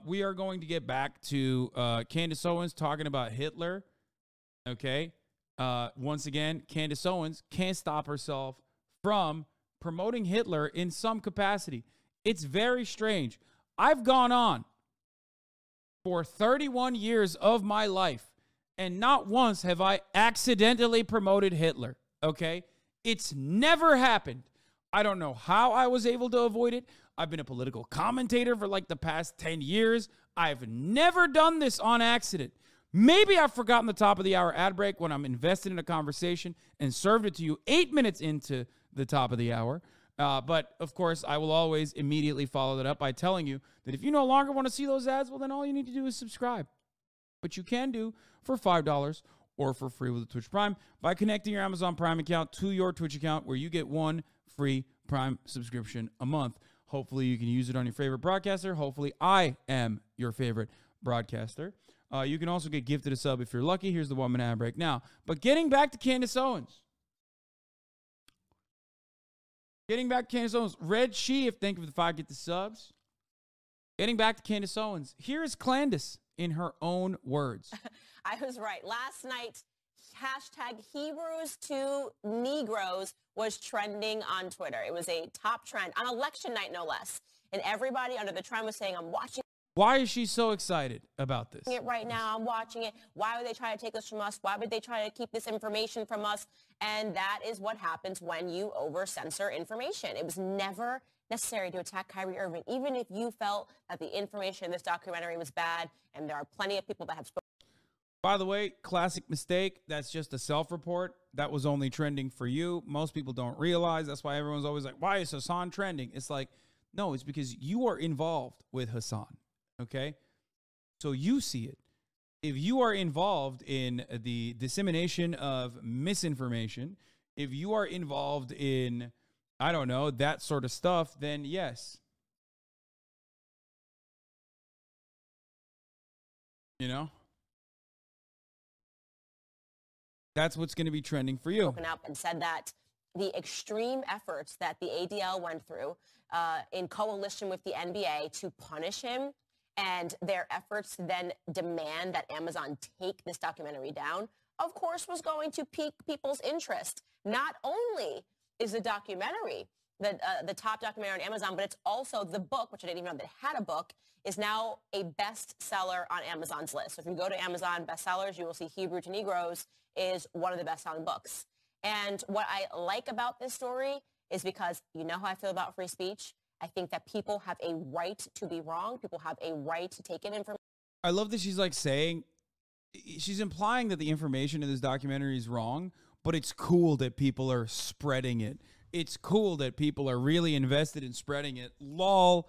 we are going to get back to Candace Owens talking about Hitler. Okay. Once again, Candace Owens can't stop herself from promoting Hitler in some capacity. It's very strange. I've gone on for 31 years of my life, and not once have I accidentally promoted Hitler. Okay. It's never happened. I don't know how I was able to avoid it. I've been a political commentator for like the past 10 years. I've never done this on accident. Maybe I've forgotten the top of the hour ad break when I'm invested in a conversation and served it to you 8 minutes into the top of the hour. But of course, I will always immediately follow that up by telling you that if you no longer want to see those ads, well, then all you need to do is subscribe. But you can do for $5 or for free with a Twitch Prime by connecting your Amazon Prime account to your Twitch account, where you get one free Prime subscription a month. Hopefully you can use it on your favorite broadcaster. Hopefully I am your favorite broadcaster. You can also get gifted a sub if you're lucky. Here's the 1 minute ad break now. But getting back to Candace Owens. Red Sheaf, thank you for the 5 get the subs. Getting back to Candace Owens. Here is Candace in her own words. I was right. Last night, hashtag Hebrews to Negroes was trending on Twitter. It was a top trend on election night, no less. And everybody under the trend was saying, I'm watching Why is she so excited about this? it right now. I'm watching it. Why would they try to take this from us? Why would they try to keep this information from us? And that is what happens when you over-censor information. It was never necessary to attack Kyrie Irving, even if you felt that the information in this documentary was bad, and there are plenty of people that have spoken. By the way, classic mistake. That's just a self-report. That was only trending for you. Most people don't realize. That's why everyone's always like, why is Hasan trending? It's like, no, it's because you are involved with Hasan, okay? So you see it. If you are involved in the dissemination of misinformation, if you are involved in, I don't know, that sort of stuff, then yes. You know? That's what's going to be trending for you. Up and said that the extreme efforts that the ADL went through in coalition with the NBA to punish him, and their efforts to then demand that Amazon take this documentary down, of course, was going to pique people's interest. Not only is the documentary the top documentary on Amazon, but it's also the book, which I didn't even know that had a book, is now a bestseller on Amazon's list. So if you go to Amazon bestsellers, you will see Hebrew to Negroes is one of the best-selling books. And what I like about this story is because you know how I feel about free speech. I think that people have a right to be wrong. People have a right to take in information. I love that she's like saying, she's implying that the information in this documentary is wrong, but it's cool that people are spreading it. It's cool that people are really invested in spreading it. Lol.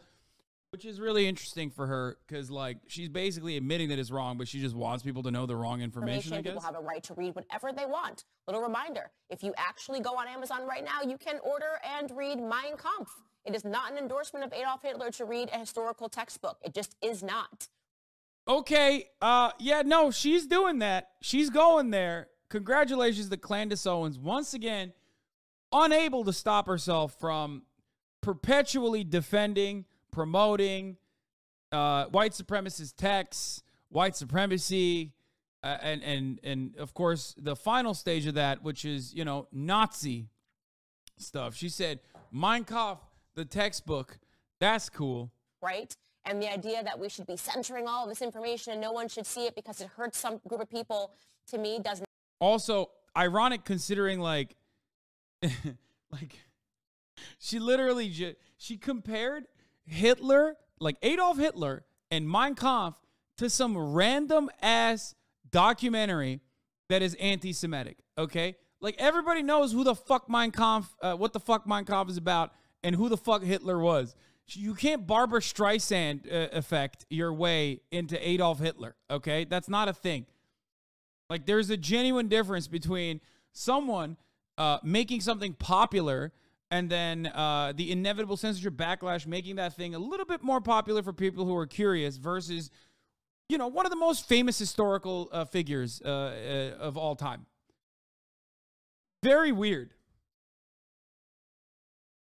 Which is really interesting for her because, like, she's basically admitting that it's wrong, but she just wants people to know the wrong information, I guess. People have a right to read whatever they want. Little reminder, if you actually go on Amazon right now, you can order and read Mein Kampf. It is not an endorsement of Adolf Hitler to read a historical textbook. It just is not. Okay. Yeah, no, she's doing that. She's going there. Congratulations to Candace Owens. Once again, unable to stop herself from perpetually defending, promoting white supremacist texts, white supremacy, and of course, the final stage of that, which is, you know, Nazi stuff. She said, Mein Kampf, the textbook, that's cool. Right? And the idea that we should be censoring all of this information and no one should see it because it hurts some group of people, to me, doesn't. Also, ironic considering, like, like, she literally, she compared Hitler, like Adolf Hitler and Mein Kampf, to some random ass documentary that is anti-Semitic, okay? Like, everybody knows who the fuck Mein Kampf, what the fuck Mein Kampf is about and who the fuck Hitler was. You can't Barbara Streisand effect your way into Adolf Hitler, okay? That's not a thing. Like, there's a genuine difference between someone making something popular and then the inevitable censorship backlash making that thing a little bit more popular for people who are curious versus, you know, one of the most famous historical figures of all time. Very weird.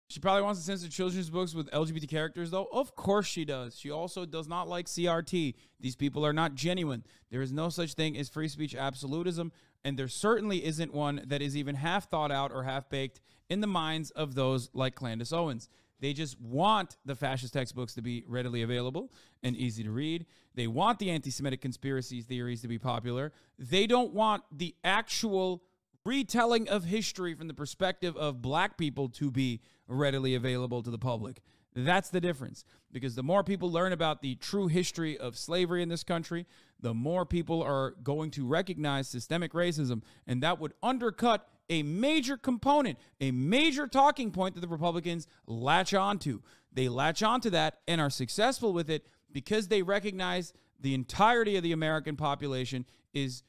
She probably wants to censor children's books with LGBT characters, though. Of course she does. She also does not like CRT. These people are not genuine. There is no such thing as free speech absolutism, and there certainly isn't one that is even half thought out or half baked in the minds of those like Candace Owens. They just want the fascist textbooks to be readily available and easy to read. They want the anti-Semitic conspiracy theories to be popular. They don't want the actual retelling of history from the perspective of black people to be readily available to the public. That's the difference, because the more people learn about the true history of slavery in this country, the more people are going to recognize systemic racism, and that would undercut a major component, a major talking point that the Republicans latch onto. They latch onto that and are successful with it because they recognize the entirety of the American population is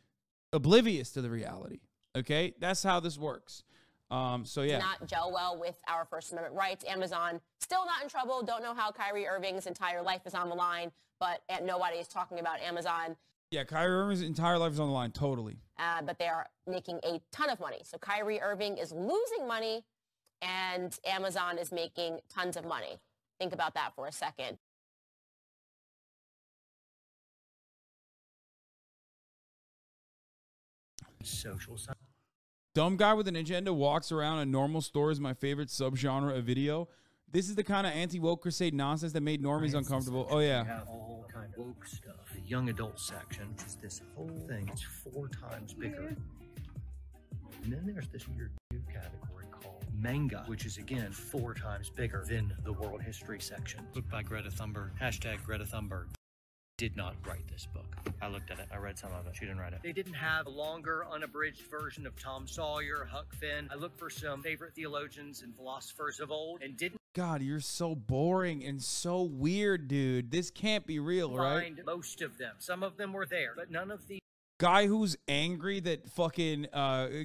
oblivious to the reality. Okay, that's how this works. So yeah. Not gel well with our First Amendment rights. Amazon still not in trouble. Don't know how Kyrie Irving's entire life is on the line, but nobody is talking about Amazon. Yeah, Kyrie Irving's entire life is on the line, totally. But they are making a ton of money. So Kyrie Irving is losing money, and Amazon is making tons of money. Think about that for a second. Social science. Dumb guy with an agenda walks around a normal store is my favorite subgenre of video. This is the kind of anti-woke crusade nonsense that made normies uncomfortable. Oh, yeah. We have all kind of woke stuff. The young adult section, which is this whole thing. It's 4 times bigger. And then there's this weird new category called manga, which is, again, 4 times bigger than the world history section. Book by Greta Thunberg. Hashtag Greta Thunberg. Did not write this book. I looked at it. I read some of it. She didn't write it. They didn't have a longer, unabridged version of Tom Sawyer, Huck Finn. I looked for some favorite theologians and philosophers of old and didn't God, you're so boring and so weird, dude. This can't be real, right? find most of them. Some of them were there, but none of the Guy who's angry that fucking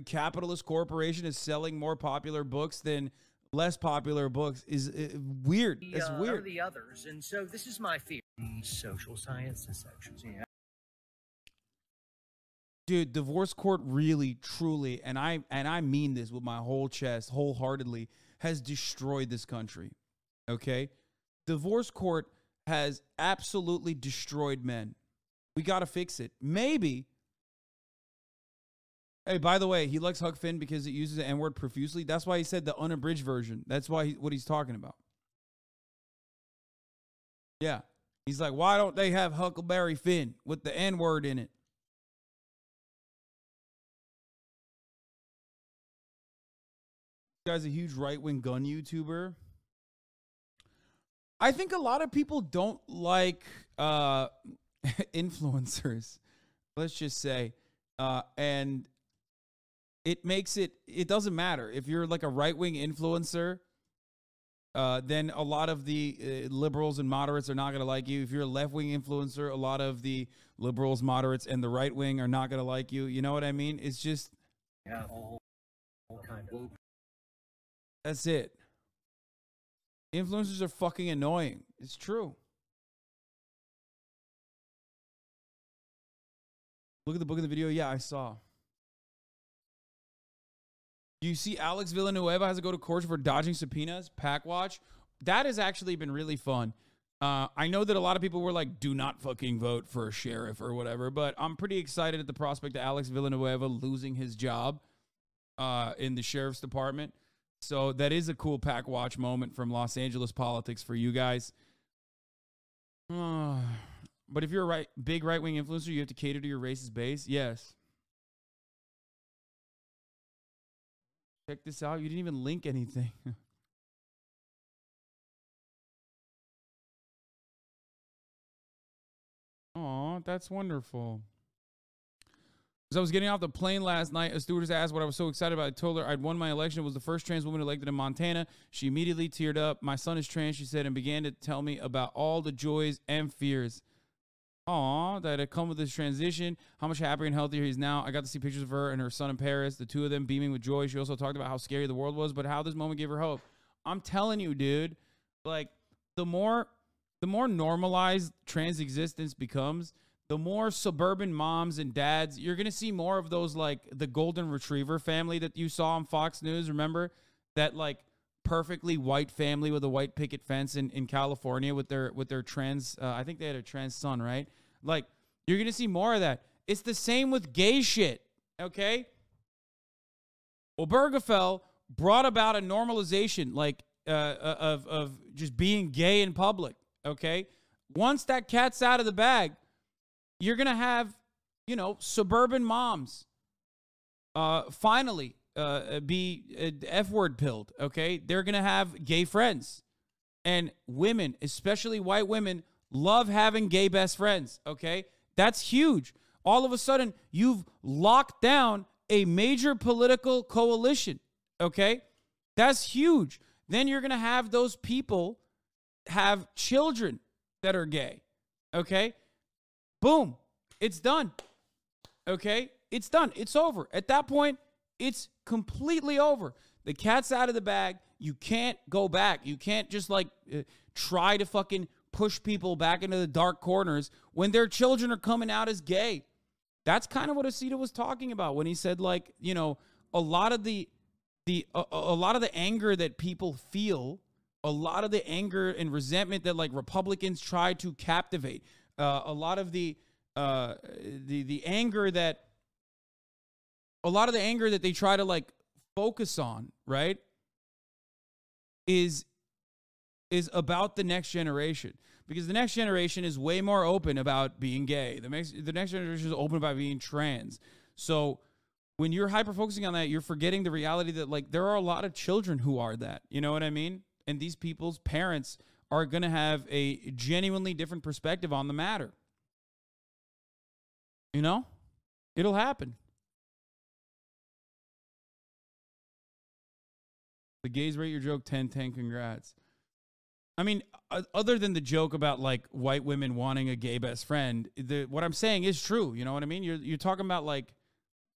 capitalist corporation is selling more popular books than less popular books is weird. That's weird. Are the others, and so this is my fear. The social sciences sections. Yeah. Dude, divorce court really, truly, and I mean this with my whole chest, wholeheartedly, has destroyed this country. Okay? Divorce court has absolutely destroyed men. We got to fix it. Maybe. Hey, by the way, he likes Huck Finn because it uses the N-word profusely. That's why he said the unabridged version. That's why what he's talking about. Yeah. He's like, why don't they have Huckleberry Finn with the N-word in it? This guy's a huge right-wing gun YouTuber. I think a lot of people don't like influencers, let's just say. And it makes it doesn't matter. If you're like a right-wing influencer, then a lot of the liberals and moderates are not going to like you. If you're a left-wing influencer, a lot of the liberals, moderates, and the right-wing are not going to like you. You know what I mean? It's just... Yeah, all kind of... That's it. Influencers are fucking annoying. It's true. Look at the book of the video. Yeah, I saw. You see Alex Villanueva has to go to court for dodging subpoenas. Pack watch. That has actually been really fun. I know that a lot of people were like, do not fucking vote for a sheriff or whatever, but I'm pretty excited at the prospect of Alex Villanueva losing his job in the sheriff's department. So that is a cool pack watch moment from Los Angeles politics for you guys. But if you're a big right-wing influencer, you have to cater to your racist base. Yes. Check this out. You didn't even link anything. Aw, that's wonderful. As I was getting off the plane last night, a stewardess asked what I was so excited about. I told her I'd won my election. It was the first trans woman elected in Montana. She immediately teared up. My son is trans, she said, and began to tell me about all the joys and fears. Aw, that had come with this transition, how much happier and healthier he is now. I got to see pictures of her and her son in Paris, the two of them beaming with joy. She also talked about how scary the world was, but how this moment gave her hope. I'm telling you, dude, like, the more normalized trans existence becomes, the more suburban moms and dads, you're going to see more of those, like the golden retriever family that you saw on Fox News. Remember that, like, perfectly white family with a white picket fence in California with their trans. I think they had a trans son, right? Like, you're gonna see more of that. It's the same with gay shit. Okay. Obergefell brought about a normalization, like of just being gay in public. Okay. Once that cat's out of the bag, you're gonna have, you know, suburban moms finally be F-word pilled, okay? They're going to have gay friends. And women, especially white women, love having gay best friends, okay? That's huge. All of a sudden, you've locked down a major political coalition, okay? That's huge. Then you're going to have those people have children that are gay, okay? Boom. It's done, okay? It's done. It's over. At that point, it's completely over. The cat's out of the bag. You can't go back. You can't just like try to fucking push people back into the dark corners when their children are coming out as gay. That's kind of what Asita was talking about when he said, like, you know, a lot of the anger that people feel, a lot of the anger and resentment that like Republicans try to captivate, a lot of the anger that they try to like focus on, right, is about the next generation, because the next generation is way more open about being gay. The next generation is open about being trans. So when you're hyper focusing on that, you're forgetting the reality that like there are a lot of children who are that. You know what I mean? And these people's parents are going to have a genuinely different perspective on the matter. You know? It'll happen. The gays rate your joke 10-10, congrats. I mean, other than the joke about like white women wanting a gay best friend, what I'm saying is true. You know what I mean? You're talking about like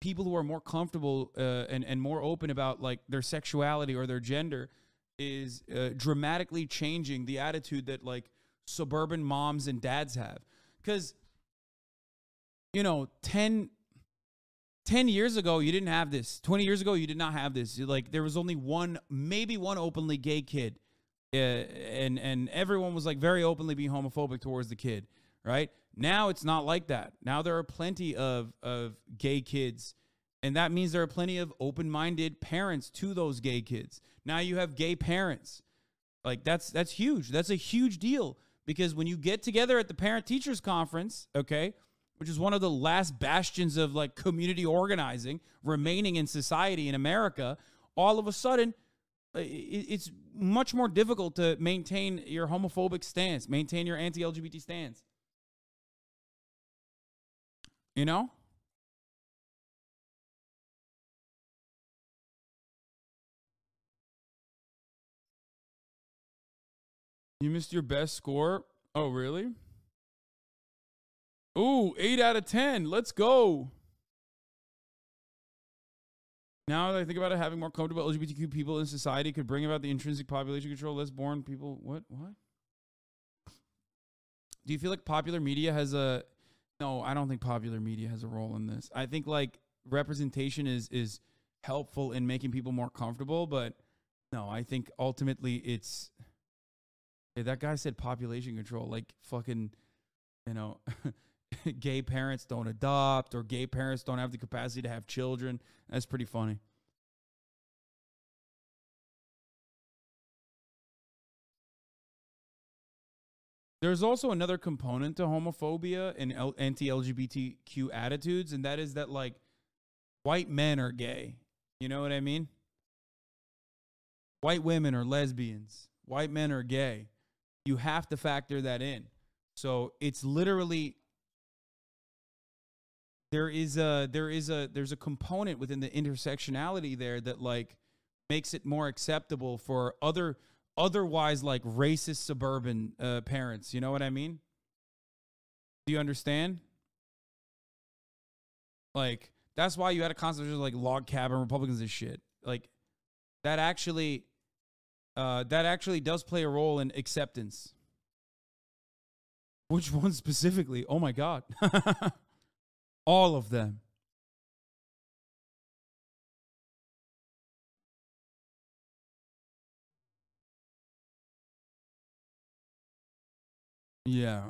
people who are more comfortable and more open about like their sexuality or their gender is dramatically changing the attitude that like suburban moms and dads have. Because, you know, 10 years ago, you didn't have this. 20 years ago, you did not have this. Like, there was only maybe one openly gay kid. And everyone was, like, very openly being homophobic towards the kid, right? Now, it's not like that. Now, there are plenty of gay kids. And that means there are plenty of open-minded parents to those gay kids. Now, you have gay parents. Like, that's huge. That's a huge deal. Because when you get together at the parent-teachers conference, okay, which is one of the last bastions of like community organizing remaining in society in America, all of a sudden, it's much more difficult to maintain your homophobic stance, maintain your anti-LGBT stance. You know? You missed your best score? Oh, really? Ooh, 8 out of 10. Let's go. Now that I think about it, having more comfortable LGBTQ people in society could bring about the intrinsic population control, less born people. What? Do you feel like popular media has a... No, I don't think popular media has a role in this. I think like representation is helpful in making people more comfortable, but no, I think ultimately it's... Hey, that guy said population control, like fucking, you know... gay parents don't adopt, or gay parents don't have the capacity to have children. That's pretty funny. There's also another component to homophobia and anti-LGBTQ attitudes, and that is that, like, white men are gay. You know what I mean? White women are lesbians. White men are gay. You have to factor that in. So it's literally... There's a component within the intersectionality there that like makes it more acceptable for otherwise like racist suburban parents. You know what I mean? Do you understand? Like, that's why you had a constitution like log cabin Republicans and shit. Like, that actually does play a role in acceptance. Which one specifically? Oh my God. All of them. Yeah.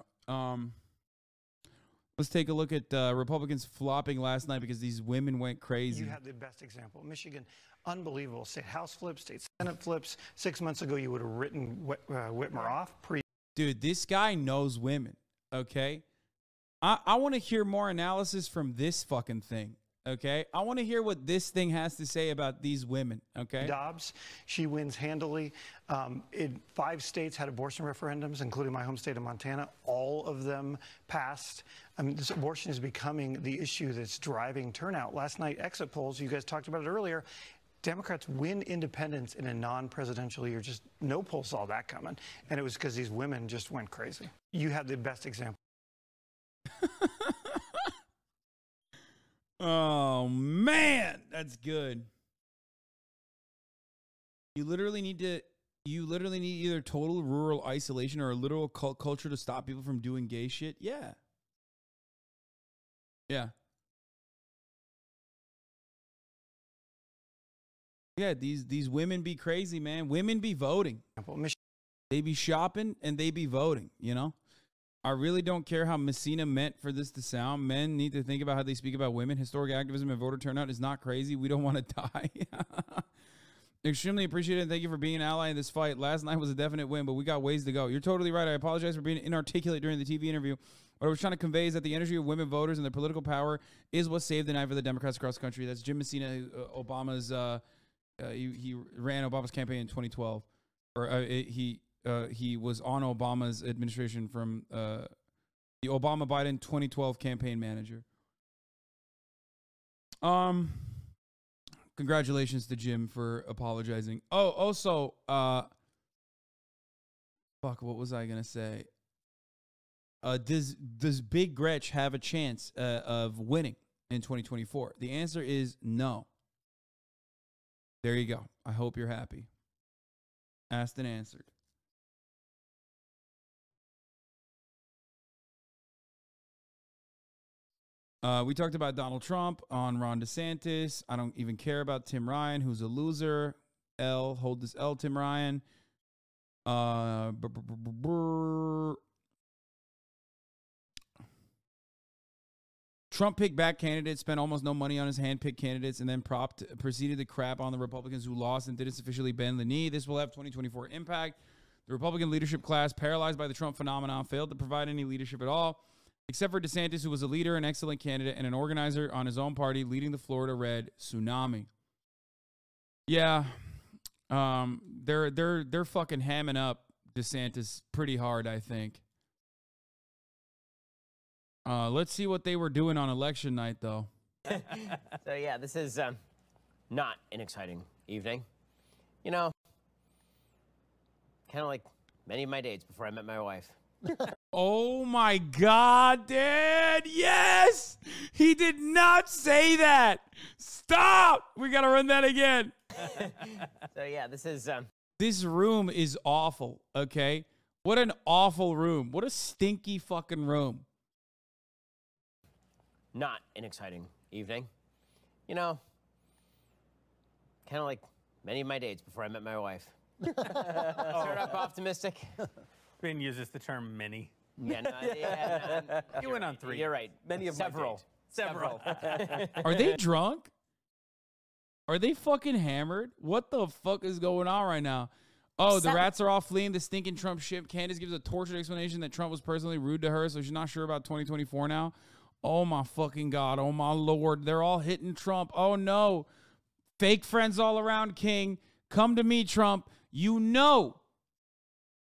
Let's take a look at Republicans flopping last night because these women went crazy. You have the best example. Michigan, unbelievable. State House flips, state Senate flips. 6 months ago, you would have written Whitmer off. Dude, this guy knows women, okay? I want to hear more analysis from this fucking thing, okay? I want to hear what this thing has to say about these women, okay? Dobbs, she wins handily. In 5 states had abortion referendums, including my home state of Montana. All of them passed. I mean, this abortion is becoming the issue that's driving turnout. Last night, exit polls, you guys talked about it earlier, Democrats win independents in a non-presidential year. Just no poll saw that coming. And it was because these women just went crazy. You have the best example. Oh, man, that's good. You literally need either total rural isolation or a literal cult culture to stop people from doing gay shit. Yeah. Yeah. Yeah, these women be crazy, man. Women be voting. They be shopping and they be voting, you know? I really don't care how Messina meant for this to sound. Men need to think about how they speak about women. Historic activism and voter turnout is not crazy. We don't want to die. Extremely appreciated and thank you for being an ally in this fight. Last night was a definite win, but we got ways to go. You're totally right. I apologize for being inarticulate during the TV interview. What I was trying to convey is that the energy of women voters and their political power is what saved the night for the Democrats across the country. That's Jim Messina, Obama's... he ran Obama's campaign in 2012, or he was on Obama's administration from the Obama-Biden 2012 campaign manager. Congratulations to Jim for apologizing. Oh, also, fuck, what was I gonna say? Does Big Gretch have a chance of winning in 2024? The answer is no. There you go. I hope you're happy. Asked and answered. We talked about Donald Trump on Ron DeSantis. I don't even care about Tim Ryan, who's a loser. Hold this L, Tim Ryan. Trump picked back candidates, spent almost no money on his hand-picked candidates, and then proceeded to crap on the Republicans who lost and didn't sufficiently bend the knee. This will have 2024 impact. The Republican leadership class, paralyzed by the Trump phenomenon, failed to provide any leadership at all, except for DeSantis, who was a leader, an excellent candidate, and an organizer on his own party, leading the Florida Red tsunami. Yeah, they're fucking hamming up DeSantis pretty hard, I think. Let's see what they were doing on election night, though. So, yeah, this is not an exciting evening. You know, kind of like many of my dates before I met my wife. Oh, my God, Dad. Yes! He did not say that. Stop! We got to run that again. So, yeah, this is... This room is awful, okay? What an awful room. What a stinky fucking room. Not an exciting evening. You know, kind of like many of my dates before I met my wife. Start off optimistic. Ben uses the term many. Yeah, no, You went on 3. You're right. Many of Several. Several. Are they drunk? Are they fucking hammered? What the fuck is going on right now? Oh, the rats are all fleeing the stinking Trump ship. Candace gives a tortured explanation that Trump was personally rude to her, so she's not sure about 2024 now. Oh, my fucking God. Oh, my Lord. They're all hitting Trump. Oh, no. Fake friends all around, King. Come to me, Trump. You know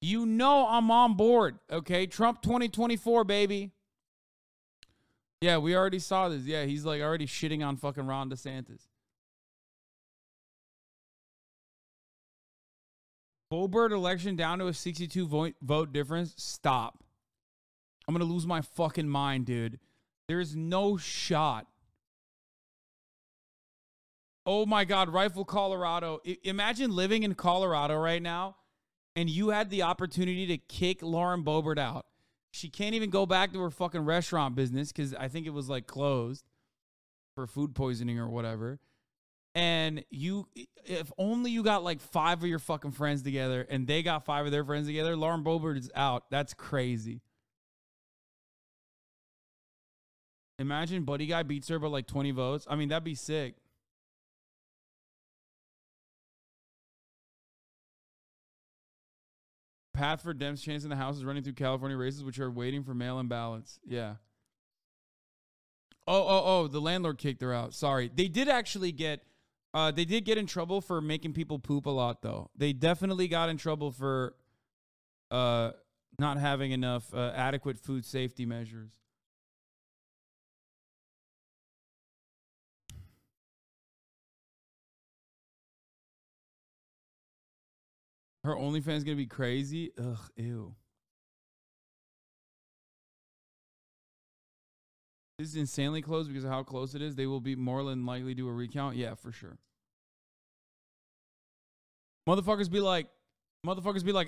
I'm on board, okay? Trump 2024, baby. Yeah, we already saw this. Yeah, he's like already shitting on fucking Ron DeSantis. Boebert election down to a 62 vote difference. Stop. I'm going to lose my fucking mind, dude. There's no shot. Oh, my God. Rifle, Colorado. Imagine living in Colorado right now, and you had the opportunity to kick Lauren Boebert out. She can't even go back to her fucking restaurant business because I think it was, like, closed for food poisoning or whatever. And if only you got, like, 5 of your fucking friends together and they got 5 of their friends together, Lauren Boebert is out. That's crazy. Imagine Buddy Guy beats her by like 20 votes. I mean, that'd be sick. Path for Dem's chance in the House is running through California races, which are waiting for mail-in ballots. Yeah. Oh, the landlord kicked her out. Sorry. They did actually get, they did get in trouble for making people poop a lot, though. They definitely got in trouble for not having enough adequate food safety measures. Her OnlyFans gonna be crazy? Ugh, ew. This is insanely close because of how close it is. They will be more than likely do a recount. Yeah, for sure. Motherfuckers be like,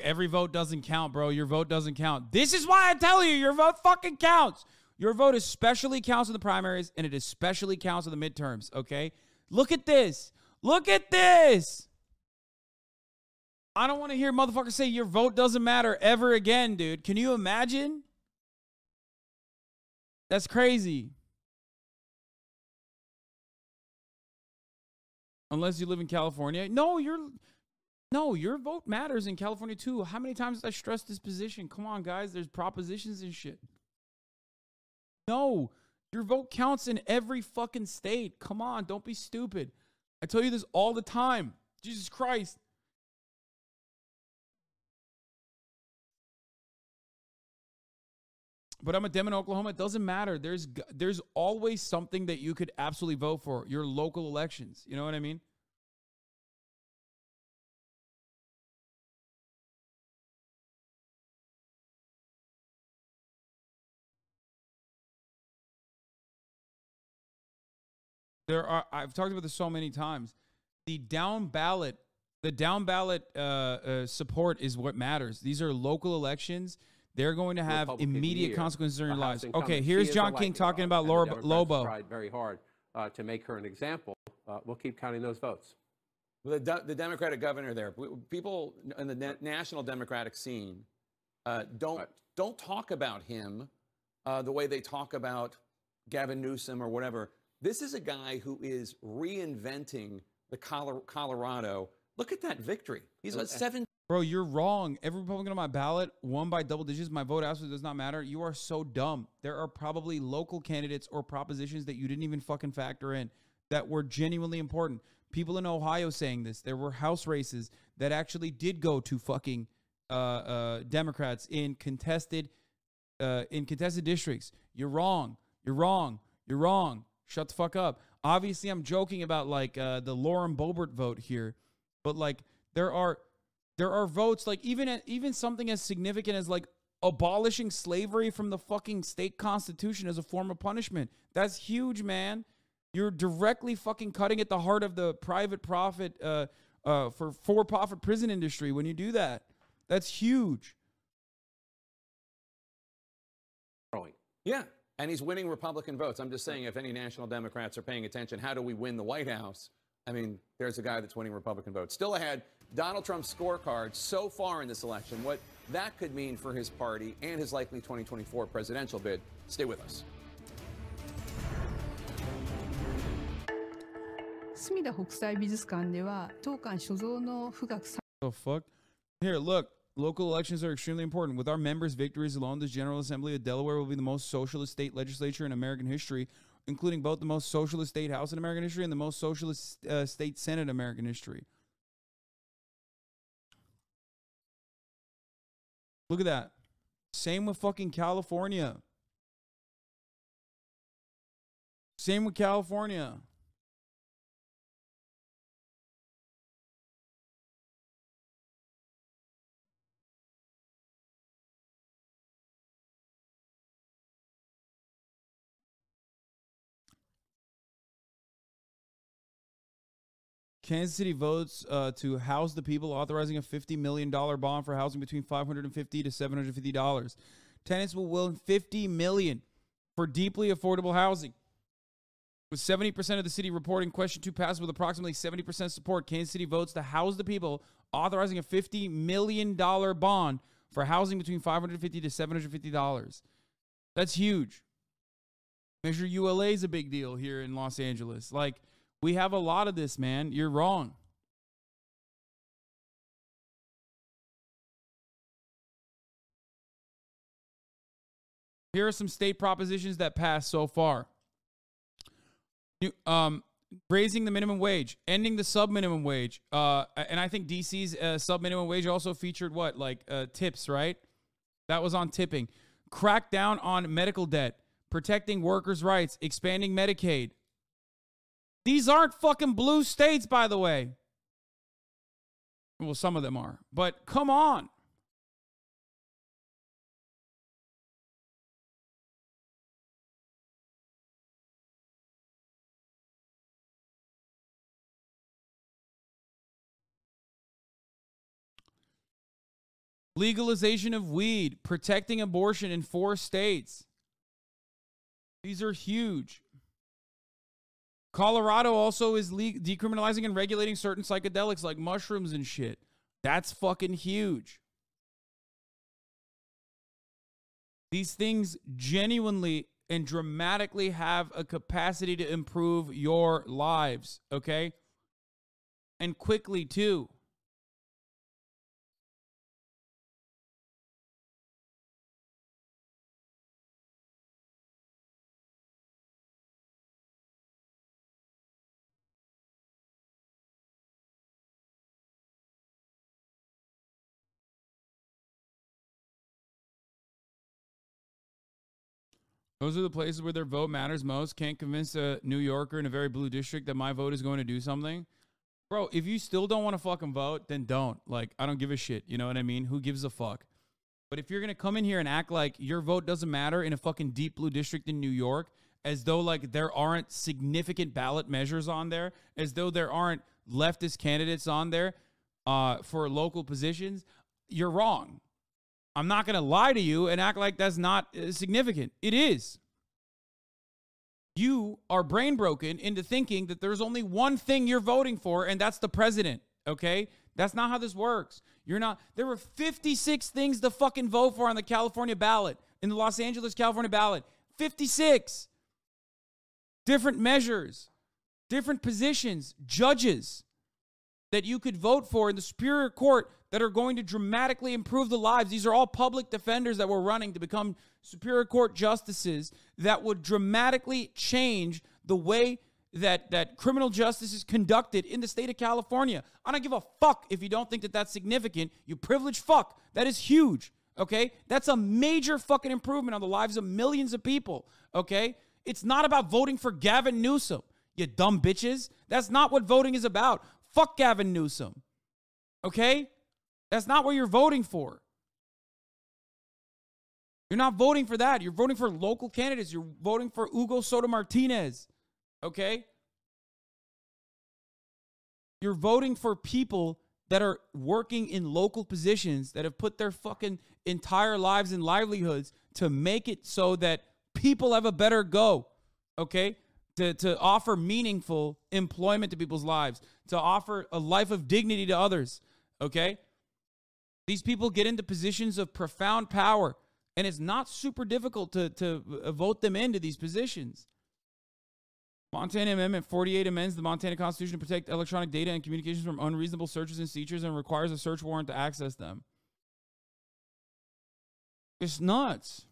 every vote doesn't count, bro. Your vote doesn't count. This is why I tell you, your vote fucking counts. Your vote especially counts in the primaries, and it especially counts in the midterms, okay? Look at this. Look at this. I don't want to hear motherfuckers say your vote doesn't matter ever again, dude. Can you imagine? That's crazy. Unless you live in California. No, your vote matters in California too. How many times did I stress this position? Come on, guys. There's propositions and shit. No, your vote counts in every fucking state. Come on, don't be stupid. I tell you this all the time. Jesus Christ. But I'm a Dem in Oklahoma. It doesn't matter. There's always something that you could absolutely vote for. Your local elections. You know what I mean? I've talked about this so many times. The down ballot support is what matters. These are local elections. They're going to have immediate consequences in your lives. Okay, here's John King talking about Lobo. Tried very hard to make her an example. We'll keep counting those votes. Well, the Democratic governor there, people in the national Democratic scene don't talk about him the way they talk about Gavin Newsom or whatever. This is a guy who is reinventing the Colorado. Look at that victory. He's at 7. Bro, you're wrong. Every Republican on my ballot won by double digits. My vote absolutely does not matter. You are so dumb. There are probably local candidates or propositions that you didn't even fucking factor in that were genuinely important. People in Ohio saying this. There were House races that actually did go to fucking Democrats in contested districts. You're wrong. You're wrong. You're wrong. Shut the fuck up. Obviously, I'm joking about like the Lauren Boebert vote here, but like there are votes like even something as significant as like abolishing slavery from the fucking state constitution as a form of punishment. That's huge, man. You're directly fucking cutting at the heart of the private profit for-profit prison industry when you do that. That's huge. Yeah, and he's winning Republican votes. I'm just saying, if any national Democrats are paying attention, how do we win the White House? I mean, there's a guy that's winning Republican votes. Still ahead, Donald Trump's scorecard so far in this election, what that could mean for his party and his likely 2024 presidential bid. Stay with us. The fuck? Here, look. Local elections are extremely important. With our members' victories alone, this General Assembly of Delaware will be the most socialist state legislature in American history, including both the most socialist state House in American history and the most socialist state Senate in American history. Look at that. Same with fucking California. Same with California. Kansas City votes to house the people, authorizing a $50 million bond for housing between $550 to $750. Tenants will win $50 million for deeply affordable housing. With 70% of the city reporting question 2 passes with approximately 70% support, Kansas City votes to house the people, authorizing a $50 million bond for housing between $550 to $750. That's huge. Measure ULA is a big deal here in Los Angeles. Like, we have a lot of this, man. You're wrong. Here are some state propositions that passed so far. Raising the minimum wage, ending the sub-minimum wage. And I think DC's sub-minimum wage also featured what? Like tips, right? That was on tipping. Crack down on medical debt. Protecting workers' rights. Expanding Medicaid. These aren't fucking blue states, by the way. Well, some of them are. But come on. Legalization of weed, protecting abortion in 4 states. These are huge. Colorado also is decriminalizing and regulating certain psychedelics like mushrooms and shit. That's fucking huge. These things genuinely and dramatically have a capacity to improve your lives, okay? And quickly, too. Those are the places where their vote matters most. Can't convince a New Yorker in a very blue district that my vote is going to do something. Bro, if you still don't want to fucking vote, then don't. Like, I don't give a shit. You know what I mean? Who gives a fuck? But if you're going to come in here and act like your vote doesn't matter in a fucking deep blue district in New York, as though, like, there aren't significant ballot measures on there, as though there aren't leftist candidates on there for local positions, you're wrong. I'm not going to lie to you and act like that's not significant. It is. You are brain broken into thinking that there's only one thing you're voting for, and that's the president, okay? That's not how this works. You're not. There were 56 things to fucking vote for on the California ballot, in the Los Angeles, California ballot. 56. Different measures, different positions, judges that you could vote for in the Superior Court that are going to dramatically improve the lives. These are all public defenders that were running to become Superior Court justices that would dramatically change the way that criminal justice is conducted in the state of California. I don't give a fuck if you don't think that that's significant. You privileged fuck. That is huge, okay? That's a major fucking improvement on the lives of millions of people, okay? It's not about voting for Gavin Newsom, you dumb bitches. That's not what voting is about. Fuck Gavin Newsom, okay? That's not what you're voting for. You're not voting for that. You're voting for local candidates. You're voting for Hugo Soto Martinez. Okay? You're voting for people that are working in local positions that have put their fucking entire lives and livelihoods to make it so that people have a better go. Okay? To offer meaningful employment to people's lives, to offer a life of dignity to others. Okay? These people get into positions of profound power, and it's not super difficult to vote them into these positions. Montana Amendment 48 amends the Montana Constitution to protect electronic data and communications from unreasonable searches and seizures and requires a search warrant to access them. It's nuts.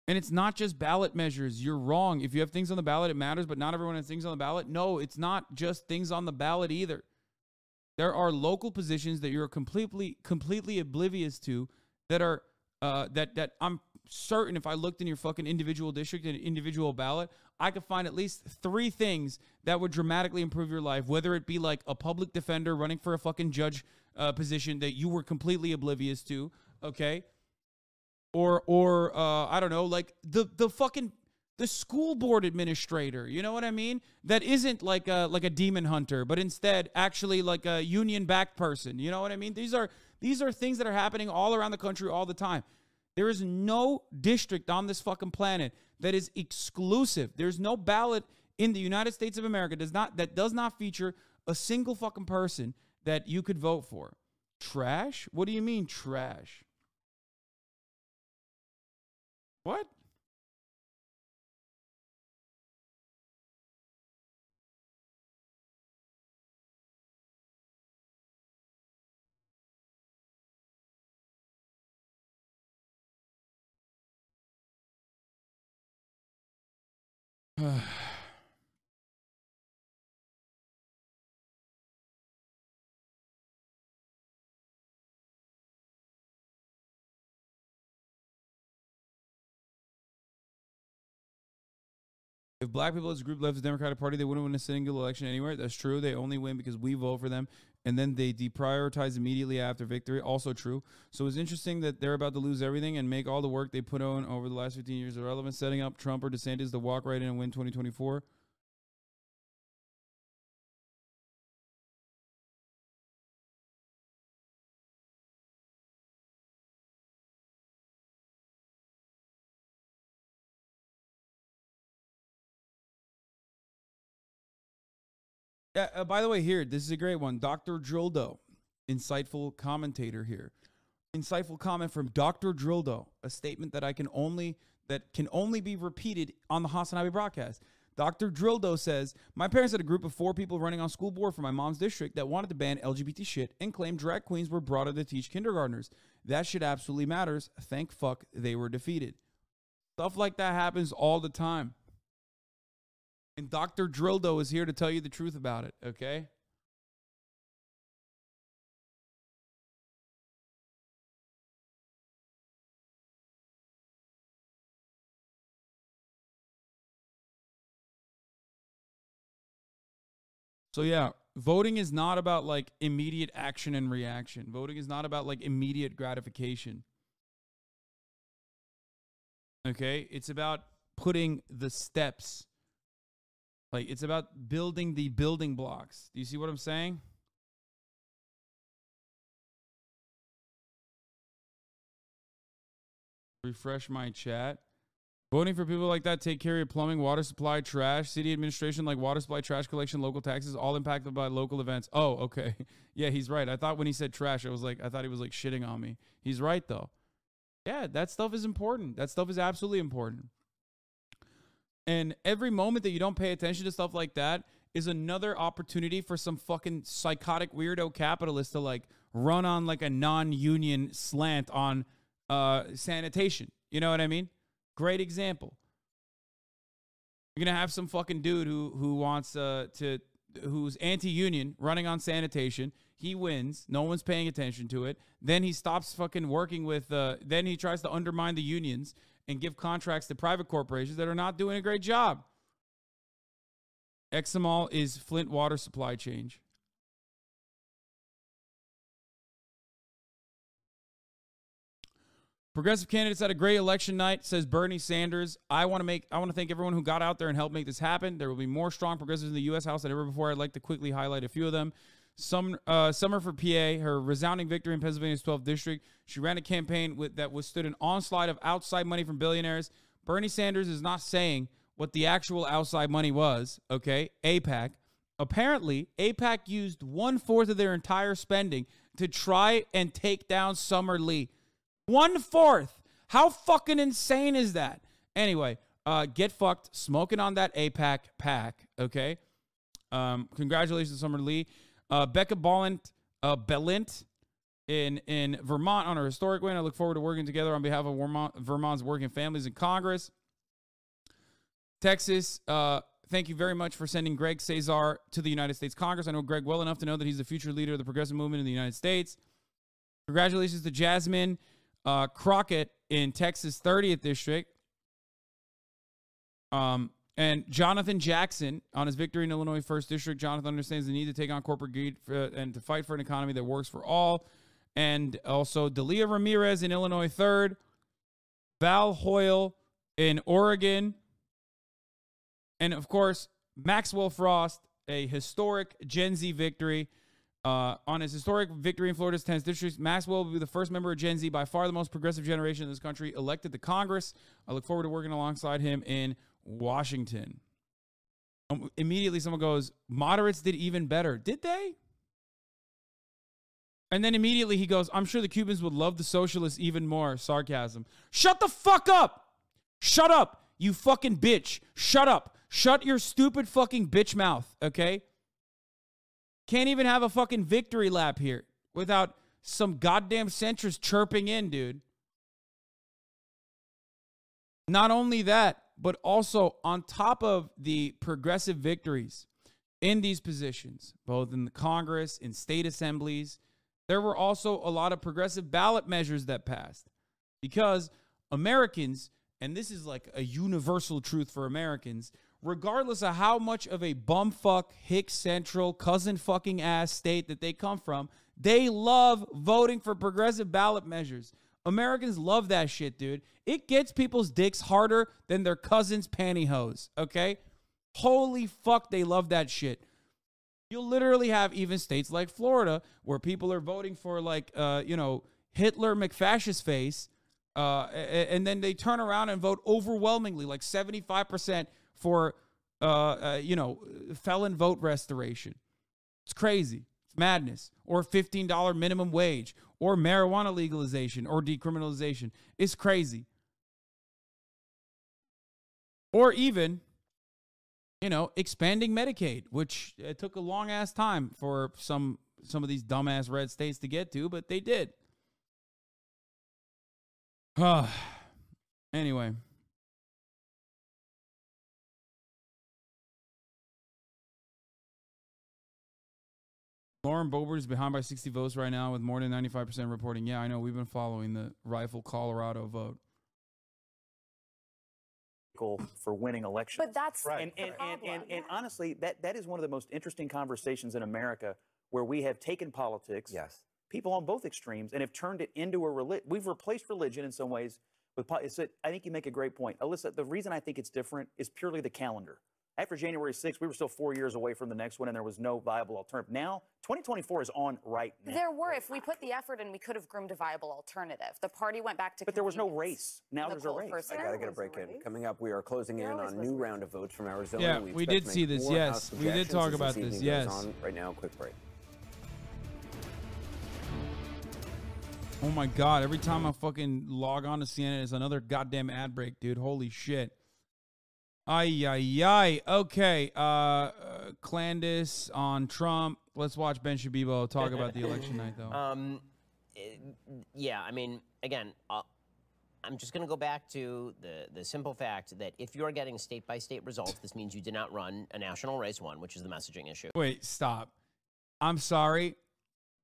And it's not just ballot measures. You're wrong. If you have things on the ballot, it matters, but not everyone has things on the ballot. No, it's not just things on the ballot either. There are local positions that you're completely oblivious to that are that I'm certain if I looked in your fucking individual district and individual ballot, I could find at least 3 things that would dramatically improve your life, whether it be like a public defender running for a fucking judge position that you were completely oblivious to, okay? Or I don't know, like the fucking the school board administrator, you know what I mean? That isn't like a demon hunter, but instead actually like a union-backed person. You know what I mean? These are things that are happening all around the country all the time. There is no district on this fucking planet that is exclusive. There's no ballot in the United States of America that does not feature a single fucking person that you could vote for. Trash? What do you mean trash? What? If black people as a group left the Democratic Party, they wouldn't win a single election anywhere. That's true. They only win because we vote for them, and then they deprioritize immediately after victory. Also true. So it's interesting that they're about to lose everything and make all the work they put on over the last 15 years irrelevant, setting up Trump or DeSantis to walk right in and win 2024. Yeah, by the way, here, this is a great one. Dr. Drildo, insightful commentator here. Insightful comment from Dr. Drildo, a statement that can only be repeated on the Hasanabi broadcast. Dr. Drildo says, my parents had a group of 4 people running on school board for my mom's district that wanted to ban LGBT shit and claimed drag queens were brought in to teach kindergartners. That shit absolutely matters. Thank fuck they were defeated. Stuff like that happens all the time. And Dr. Drildo is here to tell you the truth about it, okay? So yeah, voting is not about like immediate action and reaction. Voting is not about like immediate gratification. Okay? It's about putting the steps. Like, it's about building the building blocks. Do you see what I'm saying? Refresh my chat. Voting for people like that take care of your plumbing, water supply, trash, city administration like water supply, trash collection, local taxes, all impacted by local events. Oh, okay. Yeah, he's right. I thought when he said trash, I thought he was like shitting on me. He's right, though. Yeah, that stuff is important. That stuff is absolutely important. And every moment that you don't pay attention to stuff like that is another opportunity for some fucking psychotic weirdo capitalist to like run on like a non-union slant on sanitation. You know what I mean? Great example. You're going to have some fucking dude who wants who's anti-union running on sanitation. He wins. No one's paying attention to it. Then he stops fucking working with, then he tries to undermine the unions and give contracts to private corporations that are not doing a great job. Examol is Flint water supply change. Progressive candidates had a great election night, says Bernie Sanders. I want to thank everyone who got out there and helped make this happen. There will be more strong progressives in the U.S. House than ever before. I'd like to quickly highlight a few of them. Summer for PA, her resounding victory in Pennsylvania's 12th district. She ran a campaign that withstood an onslaught of outside money from billionaires. Bernie Sanders is not saying what the actual outside money was, okay? AIPAC. Apparently, AIPAC used 1/4 of their entire spending to try and take down Summer Lee. 1/4. How fucking insane is that? Anyway, get fucked smoking on that AIPAC pack, okay? Congratulations to Summer Lee. Becca Bellint in Vermont on her historic win. I look forward to working together on behalf of Vermont's working families in Congress. Texas, thank you very much for sending Greg Cesar to the United States Congress. I know Greg well enough to know that he's the future leader of the progressive movement in the United States. Congratulations to Jasmine Crockett in Texas' 30th district. And Jonathan Jackson on his victory in Illinois 1st District. Jonathan understands the need to take on corporate greed and to fight for an economy that works for all. And also Delia Ramirez in Illinois 3rd. Val Hoyle in Oregon. And, of course, Maxwell Frost, a historic Gen Z victory. On his historic victory in Florida's 10th District, Maxwell will be the first member of Gen Z, by far the most progressive generation in this country, elected to Congress. I look forward to working alongside him in Washington. Immediately someone goes, moderates did even better. Did they? And then immediately he goes, I'm sure the Cubans would love the socialists even more. Sarcasm. Shut the fuck up. Shut up, you fucking bitch. Shut up. Shut your stupid fucking bitch mouth, okay? Can't even have a fucking victory lap here without some goddamn centrist chirping in, dude. Not only that, but also on top of the progressive victories in these positions, both in the Congress, in state assemblies, there were also a lot of progressive ballot measures that passed because Americans, and this is like a universal truth for Americans, regardless of how much of a bumfuck, hick central, cousin fucking ass state that they come from, they love voting for progressive ballot measures. Americans love that shit, dude. It gets people's dicks harder than their cousin's pantyhose, okay? Holy fuck, they love that shit. You'll literally have even states like Florida where people are voting for like, Hitler McFascist face, and then they turn around and vote overwhelmingly, like 75% for, felon vote restoration. It's crazy. It's madness. Or $15 minimum wage, or marijuana legalization, or decriminalization. It's crazy. Or even, expanding Medicaid, which it took a long ass time for some of these dumbass red states to get to, but they did. Anyway. Lauren Boebert is behind by 60 votes right now with more than 95% reporting. Yeah, I know. We've been following the Rifle Colorado vote. For winning elections. But that's right. And honestly, that is one of the most interesting conversations in America where we have taken politics, yes, people on both extremes, and have turned it into a religion. We've replaced religion in some ways with politics. I think you make a great point. Alyssa, the reason I think it's different is purely the calendar. After January 6th, we were still 4 years away from the next one, and there was no viable alternative. Now, 2024 is on right now. There were. If we put the effort in, we could have groomed a viable alternative. The party went back to But there was no race. Now there's a race. I got to get a break in. Coming up, we are closing in on a new round of votes from Arizona. Yeah, we did see this. Yes, we did talk about this. Yes. Right now, quick break. Oh my God, every time I fucking log on to CNN, it's another goddamn ad break, dude. Holy shit. Ay. Okay. Candace on Trump. Let's watch Ben Shabibo talk about the election night, though. Yeah, I mean, again, I'm just going to go back to the simple fact that if you're getting state-by-state results, this means you did not run a national race one, which is the messaging issue. Wait, stop. I'm sorry.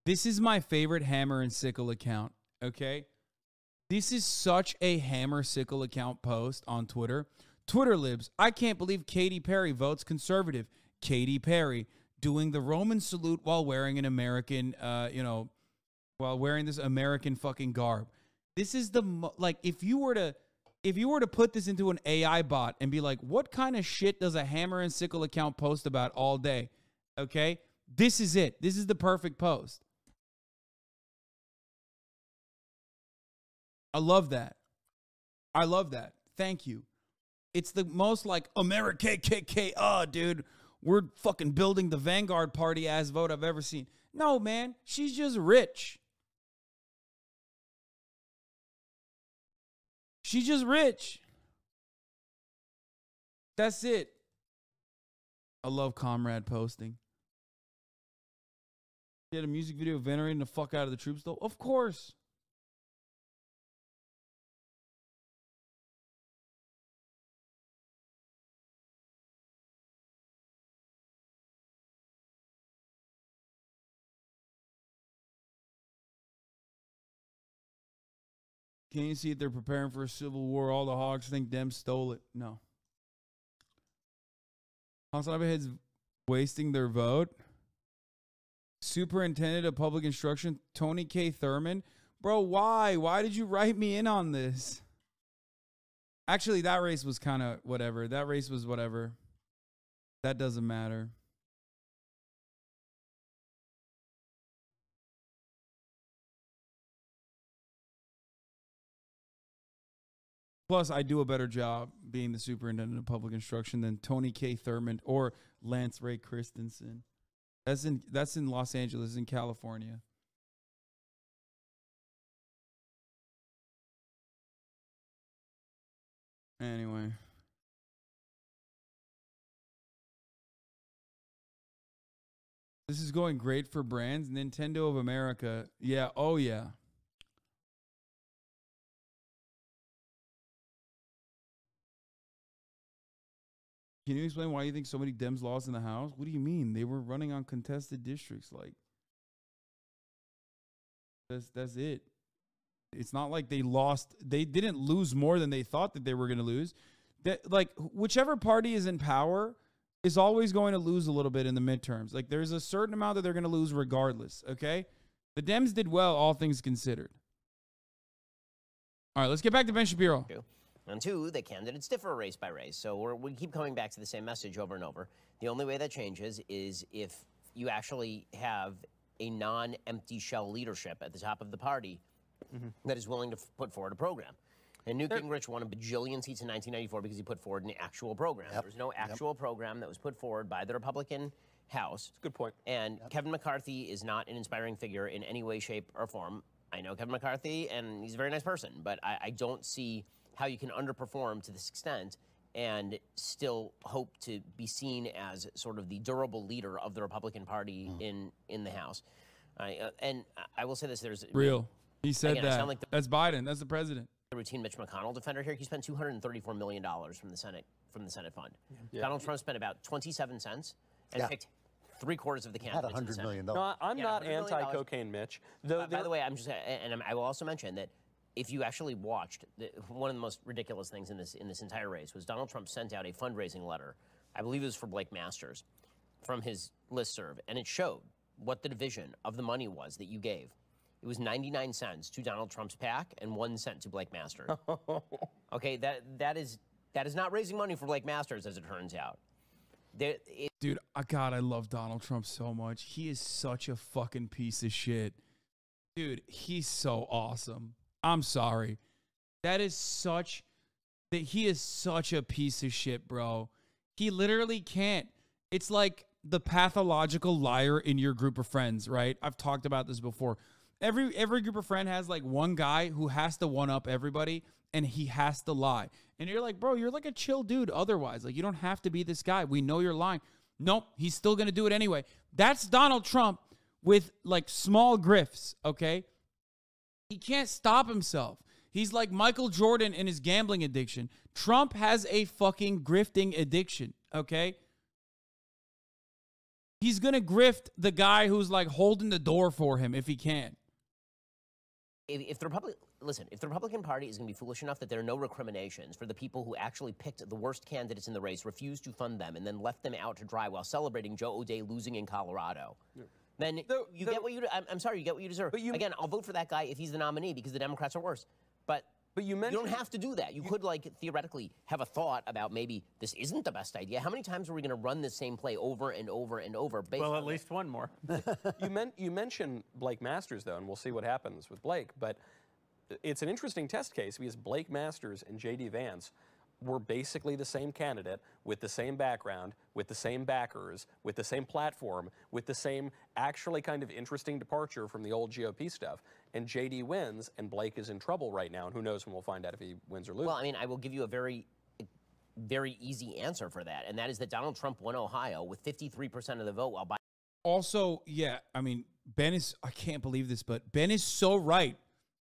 This is my favorite hammer and sickle account, okay? This is such a hammer sickle account post on Twitter. Twitter libs, I can't believe Katy Perry votes conservative. Katy Perry doing the Roman salute while wearing an American, while wearing this American fucking garb. This is if you were to put this into an AI bot and be like, what kind of shit does a hammer and sickle account post about all day? Okay, this is it. This is the perfect post. I love that. Thank you. It's the most like America KKK. Dude, we're fucking building the Vanguard Party ass vote I've ever seen. No, man, she's just rich. She's just rich. That's it. I love comrade posting. She had a music video venerating the fuck out of the troops, though. Of course. Can you see if they're preparing for a civil war? All the hogs think them stole it. No. Hasanabi heads wasting their vote. Superintendent of Public Instruction, Tony K. Thurman. Bro, why? Why did you write me in on this? Actually, that race was kind of whatever. That race was whatever. That doesn't matter. Plus, I do a better job being the superintendent of public instruction than Tony K. Thurman or Lance Ray Christensen. That's in Los Angeles, in California. Anyway. This is going great for brands. Nintendo of America. Yeah. Oh, yeah. Can you explain why you think so many Dems lost in the House? What do you mean? They were running on contested districts. Like, that's it. It's not like they lost. They didn't lose more than they thought that they were going to lose. That, like, whichever party is in power is always going to lose a little bit in the midterms. Like, there's a certain amount that they're going to lose regardless, okay? The Dems did well, all things considered. All right, let's get back to Ben Shapiro. And two, the candidates differ race by race. So we keep coming back to the same message over and over. The only way that changes is if you actually have a non-empty shell leadership at the top of the party that is willing to put forward a program. And Newt Gingrich won a bajillion seats in 1994 because he put forward an actual program. There was no actual program that was put forward by the Republican House. That's a good point. And Kevin McCarthy is not an inspiring figure in any way, shape, or form. I know Kevin McCarthy, and he's a very nice person, but I don't see how you can underperform to this extent and still hope to be seen as sort of the durable leader of the Republican Party in the House. And I will say this: there's real. He said again, that. Like that's Biden. That's the president. The routine Mitch McConnell defender here. He spent $234 million from the Senate fund. Yeah. Donald Trump spent about 27 cents and picked 3/4 of the candidates. $100 million. No, I'm not anti-cocaine, Mitch. By the way, I'm just, and I will also mention that if you actually watched, one of the most ridiculous things in this entire race was Donald Trump sent out a fundraising letter. I believe it was for Blake Masters from his listserv, and it showed what the division of the money was that you gave. It was 99 cents to Donald Trump's PAC and 1 cent to Blake Masters. Okay, that is not raising money for Blake Masters, as it turns out. Dude, God, I love Donald Trump so much. He is such a fucking piece of shit. Dude, he's so awesome. I'm sorry. He is such a piece of shit, bro. He literally can't. It's like the pathological liar in your group of friends, right? I've talked about this before. Every group of friends has like one guy who has to one up everybody and he has to lie. And you're like, bro, you're like a chill dude otherwise. Like, you don't have to be this guy. We know you're lying. Nope, he's still going to do it anyway. That's Donald Trump with like small grifts, okay? He can't stop himself. He's like Michael Jordan in his gambling addiction. Trump has a fucking grifting addiction, okay? He's going to grift the guy who's like holding the door for him if he can. If the Republican Party is going to be foolish enough that there are no recriminations for the people who actually picked the worst candidates in the race, refused to fund them, and then left them out to dry while celebrating Joe O'Dea losing in Colorado, then you get what you. I'm sorry, you get what you deserve. Again, I'll vote for that guy if he's the nominee because the Democrats are worse. But you don't have to do that. You could, like, theoretically have a thought about maybe this isn't the best idea. How many times are we going to run the same play over and over and over? Well, at least one more. You mentioned Blake Masters, though, and we'll see what happens with Blake. But it's an interesting test case because Blake Masters and J.D. Vance were basically the same candidate with the same background, with the same backers, with the same platform, with the same actually kind of interesting departure from the old GOP stuff. And J.D. wins, and Blake is in trouble right now, and who knows when we'll find out if he wins or loses. Well, I mean, I will give you a very, very easy answer for that, and that is that Donald Trump won Ohio with 53% of the vote while Biden... Also, yeah, I mean, Ben is, I can't believe this, but Ben is so right.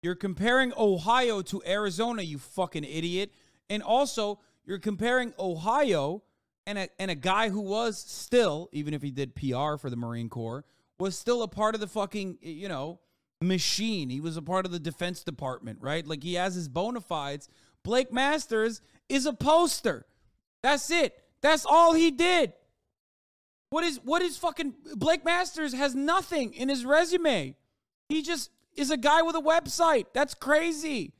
You're comparing Ohio to Arizona, you fucking idiot. And also, you're comparing Ohio and a guy who was still, even if he did PR for the Marine Corps, was still a part of the fucking, machine. He was a part of the Defense Department, right? Like, he has his bona fides. Blake Masters is a poster. That's it. That's all he did. What is fucking... Blake Masters has nothing in his resume. He just is a guy with a website. That's crazy.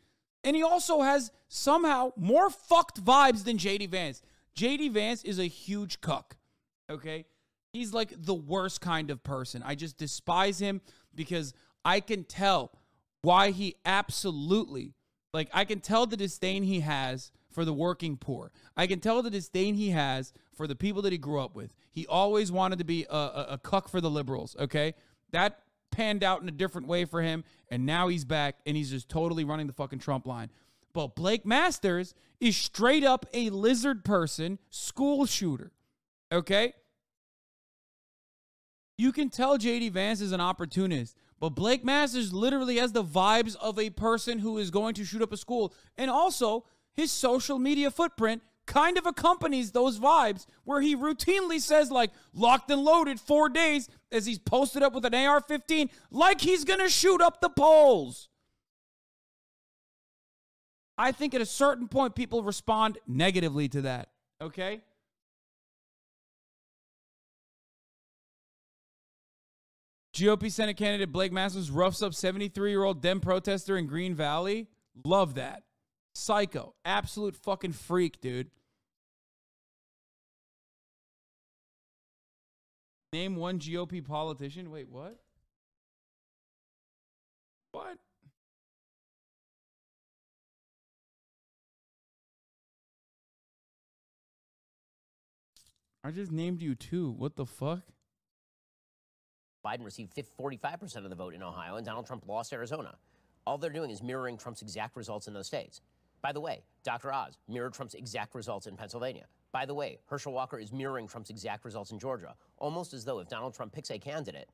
And he also has somehow more fucked vibes than J.D. Vance. J.D. Vance is a huge cuck, okay? He's like the worst kind of person. I just despise him because I can tell why he absolutely, like, I can tell the disdain he has for the working poor. I can tell the disdain he has for the people that he grew up with. He always wanted to be a cuck for the liberals, okay? That panned out in a different way for him, and now he's back, and he's just totally running the fucking Trump line. But Blake Masters is straight up a lizard person school shooter. Okay? You can tell J.D. Vance is an opportunist, but Blake Masters literally has the vibes of a person who is going to shoot up a school. And also, his social media footprint kind of accompanies those vibes, where he routinely says, like, locked and loaded 4 days as he's posted up with an AR-15, like he's going to shoot up the polls. I think at a certain point, people respond negatively to that, okay? GOP Senate candidate Blake Masters roughs up 73-year-old Dem protester in Green Valley. Love that. Psycho. Absolute fucking freak, dude. Name one GOP politician. Wait, what? What? I just named you two. What the fuck? Biden received 45% of the vote in Ohio, and Donald Trump lost Arizona. All they're doing is mirroring Trump's exact results in those states. By the way, Dr. Oz mirrored Trump's exact results in Pennsylvania. By the way, Herschel Walker is mirroring Trump's exact results in Georgia, almost as though if Donald Trump picks a candidate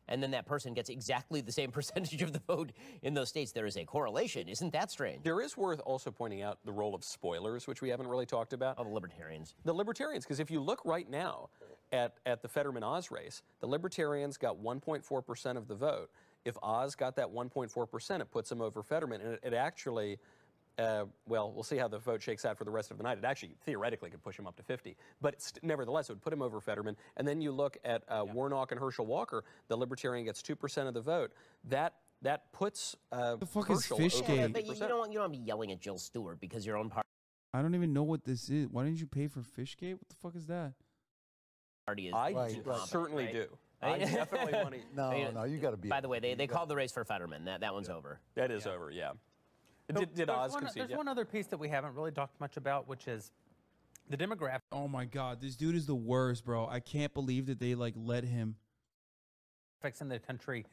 and then that person gets exactly the same percentage of the vote in those states, there is a correlation. Isn't that strange? There is worth also pointing out the role of spoilers, which we haven't really talked about. Oh, the Libertarians. The Libertarians, because if you look right now at the Fetterman-Oz race, the Libertarians got 1.4% of the vote. If Oz got that 1.4%, it puts him over Fetterman, and it actually, well, we'll see how the vote shakes out for the rest of the night. It actually theoretically could push him up to 50, but nevertheless, it would put him over Fetterman. And then you look at Warnock and Herschel Walker, the Libertarian gets 2% of the vote. That puts the fuck Herschel is over Fishgate? Yeah, but you don't want to be yelling at Jill Stewart because your own I don't even know what this is. Why didn't you pay for Fishgate? What the fuck is that? party is I incompetent, certainly right? do. I definitely want to. No, you got to be. By the way, they called the race for Fetterman. That one's over. That is over, yeah. So Did Oz concede? There's one other piece that we haven't really talked much about, which is the demographics Oh my god, this dude is the worst, bro. I can't believe that they like let him. in the country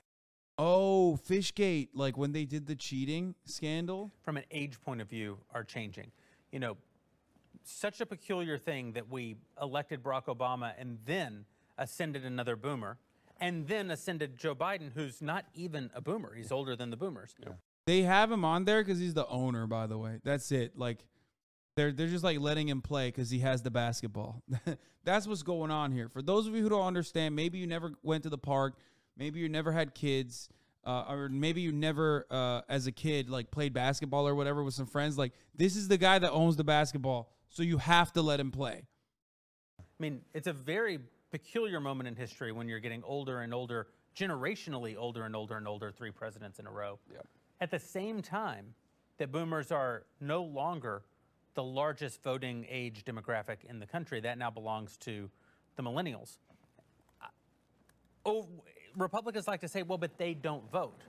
Oh, Fishgate, like when they did the cheating scandal. from an age point of view are changing. You know, such a peculiar thing that we elected Barack Obama and then ascended another boomer and then ascended Joe Biden, who's not even a boomer. He's older than the boomers. Yeah. They have him on there because he's the owner, by the way. That's it. Like, they're just like letting him play because he has the basketball. That's what's going on here. For those of you who don't understand, maybe you never went to the park, maybe you never had kids, or maybe you never, as a kid, like played basketball or whatever with some friends. Like, this is the guy that owns the basketball, so you have to let him play. I mean, it's a very peculiar moment in history when you're getting older and older, generationally older and older and older, 3 presidents in a row. Yeah. At the same time that boomers are no longer the largest voting age demographic in the country, that now belongs to the millennials. Republicans like to say, well, but they don't vote.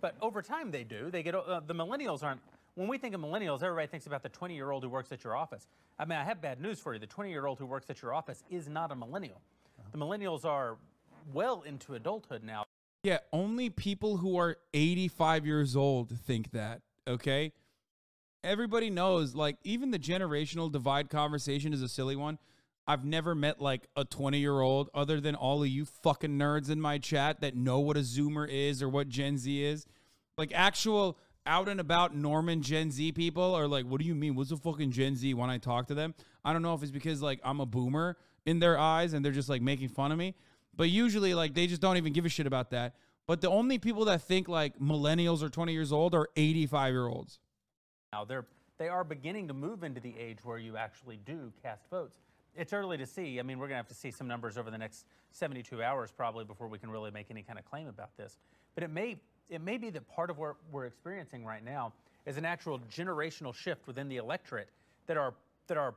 But over time they do. They get the millennials aren't. When we think of millennials, everybody thinks about the 20-year-old who works at your office. I mean, I have bad news for you. The 20-year-old who works at your office is not a millennial. The millennials are well into adulthood now. Yeah, only people who are 85 years old think that, okay? Everybody knows, like, even the generational divide conversation is a silly one. I've never met, like, a 20-year-old other than all of you fucking nerds in my chat that know what a Zoomer is or what Gen Z is. Like, actual out and about Norman Gen Z people are like, what do you mean? What's a fucking Gen Z when I talk to them? I don't know if it's because, like, I'm a boomer in their eyes and they're just, like, making fun of me. But usually, like, they just don't even give a shit about that. But the only people that think, like, millennials are 20 years old are 85-year-olds. Now they are beginning to move into the age where you actually do cast votes. It's early to see. I mean, we're going to have to see some numbers over the next 72 hours probably before we can really make any kind of claim about this. But it may be that part of what we're experiencing right now is an actual generational shift within the electorate that our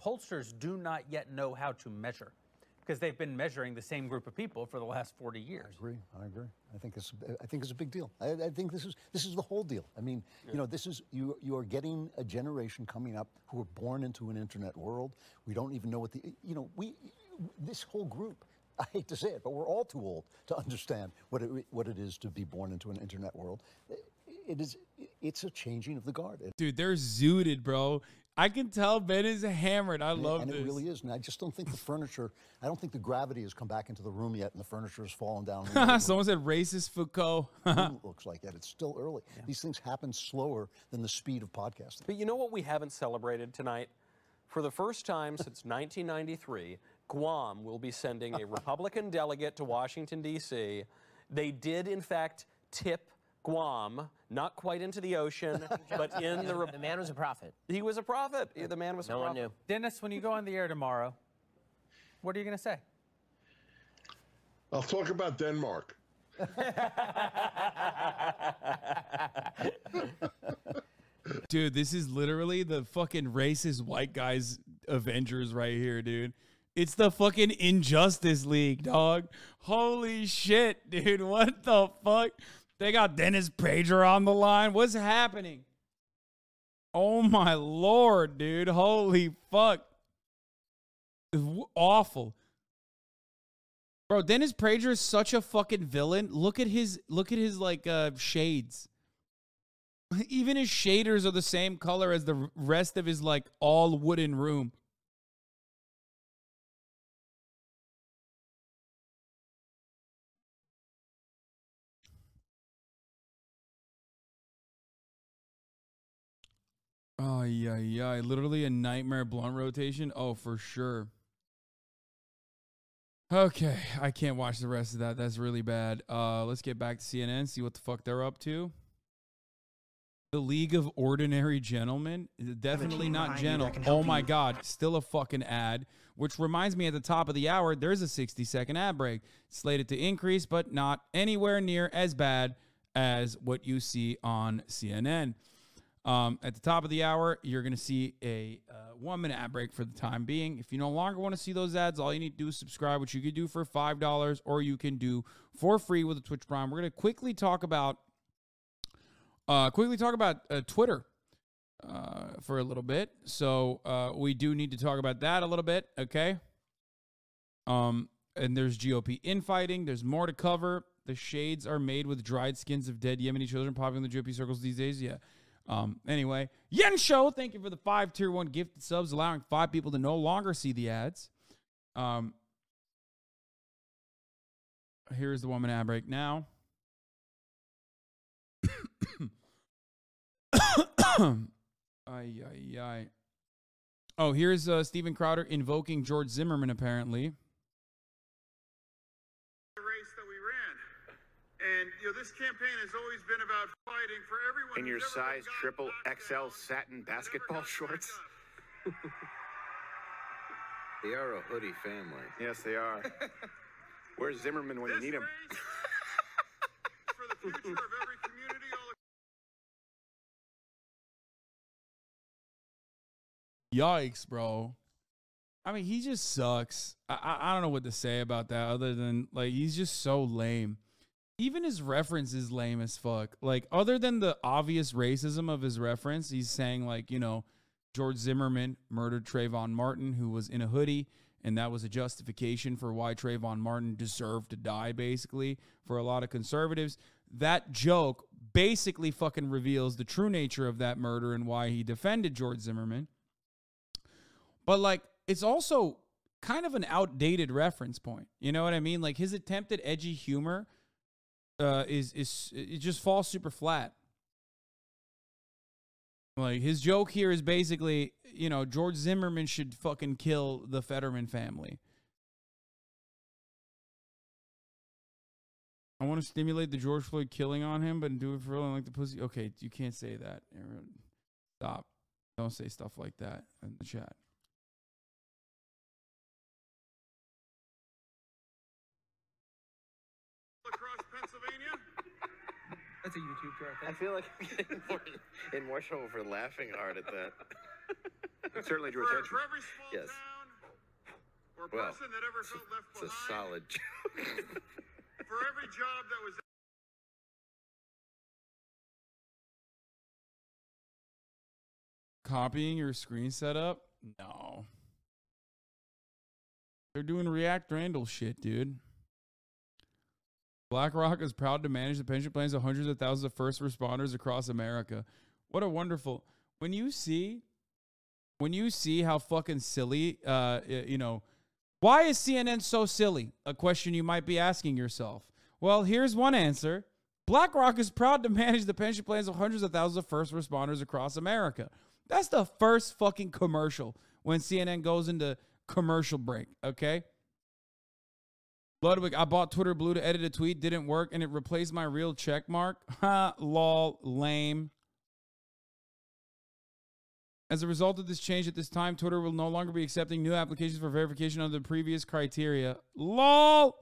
pollsters do not yet know how to measure, because they've been measuring the same group of people for the last 40 years. I agree. I think it's a big deal. I think this is the whole deal. I mean, you know, this is you are getting a generation coming up who are born into an internet world. We don't even know what this whole group, I hate to say it, but we're all too old to understand what it is to be born into an internet world. it's a changing of the guard. Dude, they're zooted, bro. I can tell Ben is hammered. I love this. And it really is. And I just don't think the furniture, I don't think the gravity has come back into the room yet and the furniture has fallen down. Someone said racist Foucault. It looks like that. It's still early. Yeah. These things happen slower than the speed of podcasting. But you know what we haven't celebrated tonight? For the first time since 1993, Guam will be sending a Republican delegate to Washington, D.C. They did, in fact, tip Guam, not quite into the ocean, but in the... The man was a prophet. He was a prophet. The man was a prophet. No one knew. Dennis, when you go on the air tomorrow, what are you going to say? I'll talk about Denmark. Dude, this is literally the fucking racist white guys Avengers right here, dude. It's the fucking Injustice League, dog. Holy shit, dude. What the fuck? They got Dennis Prager on the line. What's happening? Oh my Lord, dude. Holy fuck. Awful. Bro, Dennis Prager is such a fucking villain. Look at his like shades. Even his shaders are the same color as the rest of his like all wooden room. Oh, yeah. Literally a nightmare blunt rotation. Oh, for sure. Okay, I can't watch the rest of that. That's really bad. Let's get back to CNN, see what the fuck they're up to. The League of Ordinary Gentlemen. Definitely not gentle. Oh, my God. Still a fucking ad. Which reminds me, at the top of the hour, there's a 60-second ad break. Slated to increase, but not anywhere near as bad as what you see on CNN. At the top of the hour, you're going to see a 1-minute ad break for the time being. If you no longer want to see those ads, all you need to do is subscribe, which you could do for $5 or you can do for free with a Twitch Prime. We're going to quickly talk about Twitter for a little bit. So we do need to talk about that a little bit, okay? And there's GOP infighting. There's more to cover. The shades are made with dried skins of dead Yemeni children popular in the GOP circles these days. Yeah. Anyway, Yen Show, thank you for the 5 tier 1 gifted subs, allowing 5 people to no longer see the ads. Here's the 1-minute ad break now. Oh, here's Steven Crowder invoking George Zimmerman, apparently. And, this campaign has always been about fighting for everyone. In your size triple XL satin basketball shorts? They are a hoodie family. Yes, they are. Where's Zimmerman when you need him? For the future of every community all Yikes, bro. I mean, he just sucks. I don't know what to say about that other than, like, he's just so lame. Even his reference is lame as fuck. Like, other than the obvious racism of his reference, he's saying, like, George Zimmerman murdered Trayvon Martin, who was in a hoodie, and that was a justification for why Trayvon Martin deserved to die, basically, for a lot of conservatives. That joke basically fucking reveals the true nature of that murder and why he defended George Zimmerman. But, like, it's also kind of an outdated reference point. You know what I mean? Like, his attempt at edgy humor it just falls super flat. Like, his joke here is basically, George Zimmerman should fucking kill the Fetterman family. I want to stimulate the George Floyd killing on him, but do it for real like the pussy. Okay, you can't say that, Aaron. Stop. Don't say stuff like that in the chat. across Pennsylvania. That's a YouTube chart. I feel like I'm getting in more trouble for laughing hard at that. It certainly drew attention. For every small town or person that ever felt left behind. It's a solid joke. For every job that was... Copying your screen setup? No. They're doing React Randall shit, dude. BlackRock is proud to manage the pension plans of hundreds of thousands of first responders across America. What a wonderful. When you see how fucking silly, you know, why is CNN so silly? A question you might be asking yourself. Well, here's one answer. BlackRock is proud to manage the pension plans of hundreds of thousands of first responders across America. That's the first fucking commercial when CNN goes into commercial break, okay? Ludwig, I bought Twitter Blue to edit a tweet, didn't work, and it replaced my real check mark. Ha, lol, lame. As a result of this change at this time, Twitter will no longer be accepting new applications for verification under the previous criteria. LOL!